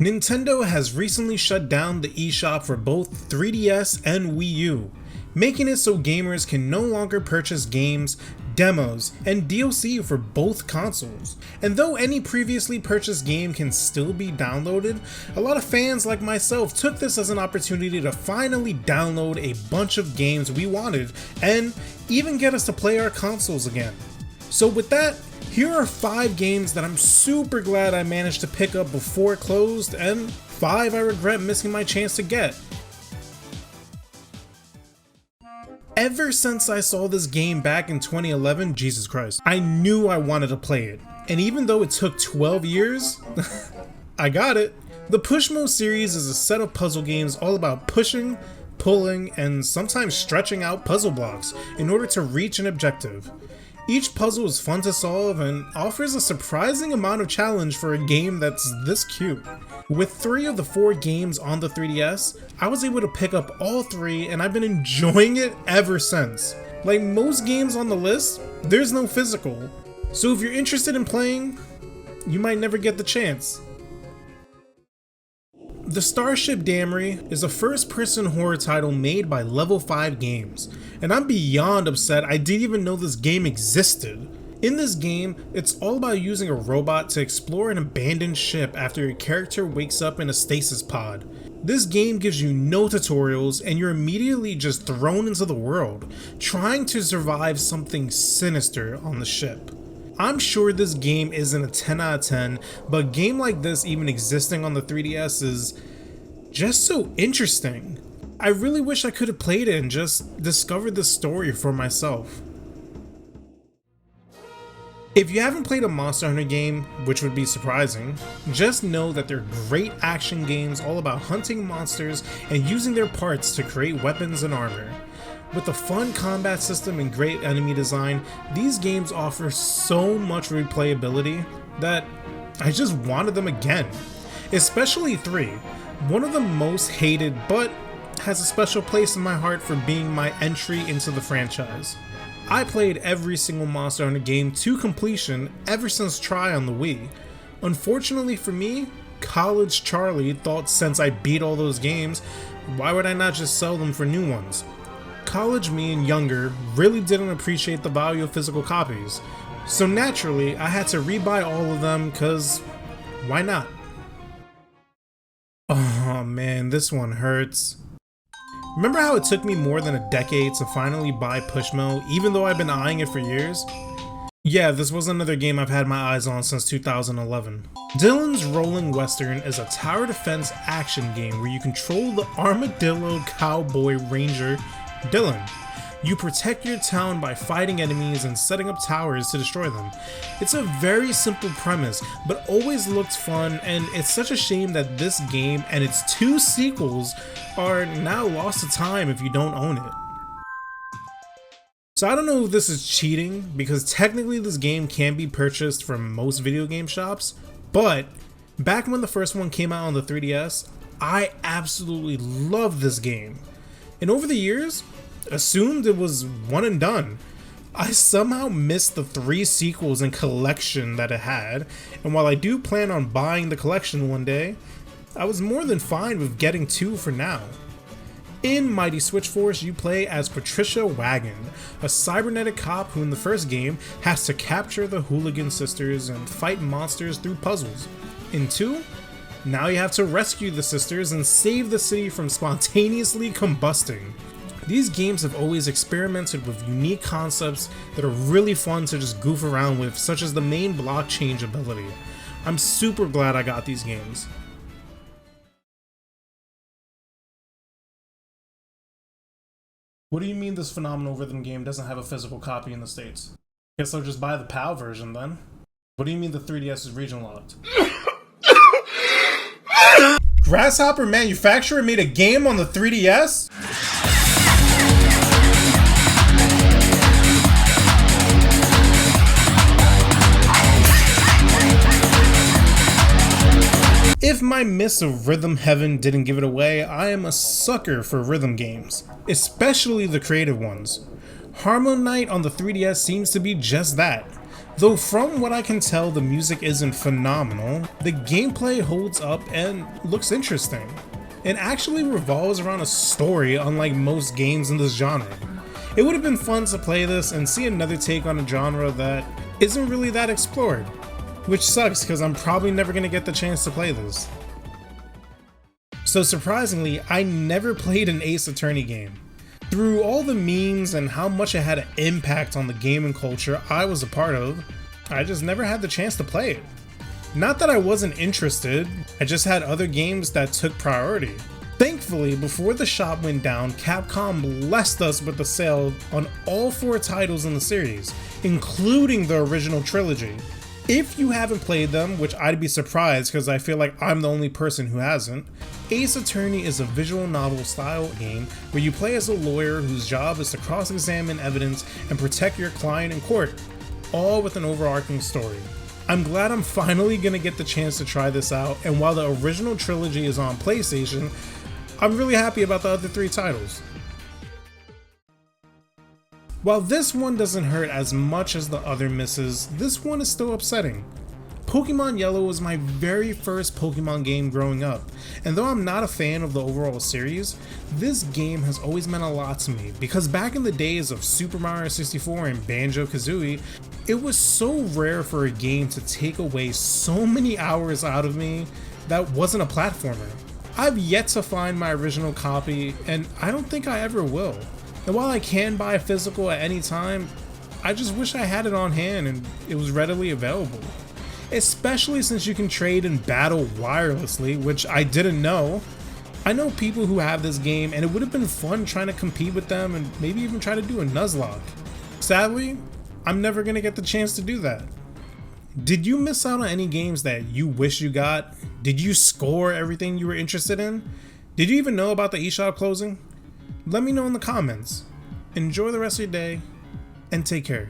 Nintendo has recently shut down the eShop for both 3DS and Wii U, making it so gamers can no longer purchase games, demos, and DLC for both consoles. And though any previously purchased game can still be downloaded, a lot of fans like myself took this as an opportunity to finally download a bunch of games we wanted and even get us to play our consoles again. So with that, here are 5 games that I'm super glad I managed to pick up before it closed, and 5 I regret missing my chance to get. Ever since I saw this game back in 2011, Jesus Christ, I knew I wanted to play it. And even though it took 12 years, I got it. The Pushmo series is a set of puzzle games all about pushing, pulling, and sometimes stretching out puzzle blocks in order to reach an objective. Each puzzle is fun to solve and offers a surprising amount of challenge for a game that's this cute. With 3 of the 4 games on the 3DS, I was able to pick up all 3 and I've been enjoying it ever since. Like most games on the list, there's no physical, so if you're interested in playing, you might never get the chance. The Starship Damrey is a first-person horror title made by Level 5 Games, and I'm beyond upset I didn't even know this game existed. In this game, it's all about using a robot to explore an abandoned ship after your character wakes up in a stasis pod. This game gives you no tutorials and you're immediately just thrown into the world, trying to survive something sinister on the ship. I'm sure this game isn't a 10 out of 10, but a game like this even existing on the 3DS is just so interesting. I really wish I could have played it and just discovered the story for myself. If you haven't played a Monster Hunter game, which would be surprising, just know that they're great action games all about hunting monsters and using their parts to create weapons and armor. With a fun combat system and great enemy design, these games offer so much replayability that I just wanted them again. Especially 3, one of the most hated but has a special place in my heart for being my entry into the franchise. I played every single Monster Hunter game to completion ever since Try on the Wii. Unfortunately for me, College Charlie thought since I beat all those games, why would I not just sell them for new ones? College me and younger really didn't appreciate the value of physical copies, so naturally I had to rebuy all of them cause why not? Oh man, this one hurts. Remember how it took me more than a decade to finally buy Pushmo even though I've been eyeing it for years? Yeah, this was another game I've had my eyes on since 2011. Dillon's Rolling Western is a tower defense action game where you control the armadillo cowboy ranger Dillon. You protect your town by fighting enemies and setting up towers to destroy them. It's a very simple premise, but always looked fun, and it's such a shame that this game and its 2 sequels are now lost to time if you don't own it. So I don't know if this is cheating, because technically this game can be purchased from most video game shops, but back when the first one came out on the 3DS, I absolutely loved this game. And over the years, assumed it was one and done. I somehow missed the 3 sequels and collection that it had, and while I do plan on buying the collection one day, I was more than fine with getting 2 for now. In Mighty Switch Force, you play as Patricia Wagon, a cybernetic cop who in the first game has to capture the Hooligan sisters and fight monsters through puzzles. In 2, now you have to rescue the sisters and save the city from spontaneously combusting. These games have always experimented with unique concepts that are really fun to just goof around with, such as the main block change ability. I'm super glad I got these games. What do you mean this phenomenal rhythm game doesn't have a physical copy in the States? Guess I'll just buy the PAL version then. What do you mean the 3DS is region locked? Grasshopper Manufacturer made a game on the 3DS? If my miss of Rhythm Heaven didn't give it away, I am a sucker for rhythm games, especially the creative ones. Harmonite on the 3DS seems to be just that. Though from what I can tell, the music isn't phenomenal, the gameplay holds up and looks interesting. It actually revolves around a story, unlike most games in this genre. It would have been fun to play this and see another take on a genre that isn't really that explored, which sucks because I'm probably never going to get the chance to play this. So surprisingly, I never played an Ace Attorney game. Through all the memes and how much it had an impact on the gaming culture I was a part of, I just never had the chance to play it. Not that I wasn't interested, I just had other games that took priority. Thankfully, before the shop went down, Capcom blessed us with a sale on all 4 titles in the series, including the original trilogy. If you haven't played them, which I'd be surprised because I feel like I'm the only person who hasn't, Ace Attorney is a visual novel style game where you play as a lawyer whose job is to cross-examine evidence and protect your client in court, all with an overarching story. I'm glad I'm finally gonna get the chance to try this out, and while the original trilogy is on PlayStation, I'm really happy about the other 3 titles. While this one doesn't hurt as much as the other misses, this one is still upsetting. Pokémon Yellow was my very first Pokémon game growing up, and though I'm not a fan of the overall series, this game has always meant a lot to me because back in the days of Super Mario 64 and Banjo-Kazooie, it was so rare for a game to take away so many hours out of me that wasn't a platformer. I've yet to find my original copy, and I don't think I ever will. And while I can buy a physical at any time, I just wish I had it on hand and it was readily available. Especially since you can trade and battle wirelessly, which I didn't know. I know people who have this game and it would have been fun trying to compete with them and maybe even try to do a Nuzlocke. Sadly, I'm never going to get the chance to do that. Did you miss out on any games that you wish you got? Did you score everything you were interested in? Did you even know about the eShop closing? Let me know in the comments. Enjoy the rest of your day and take care.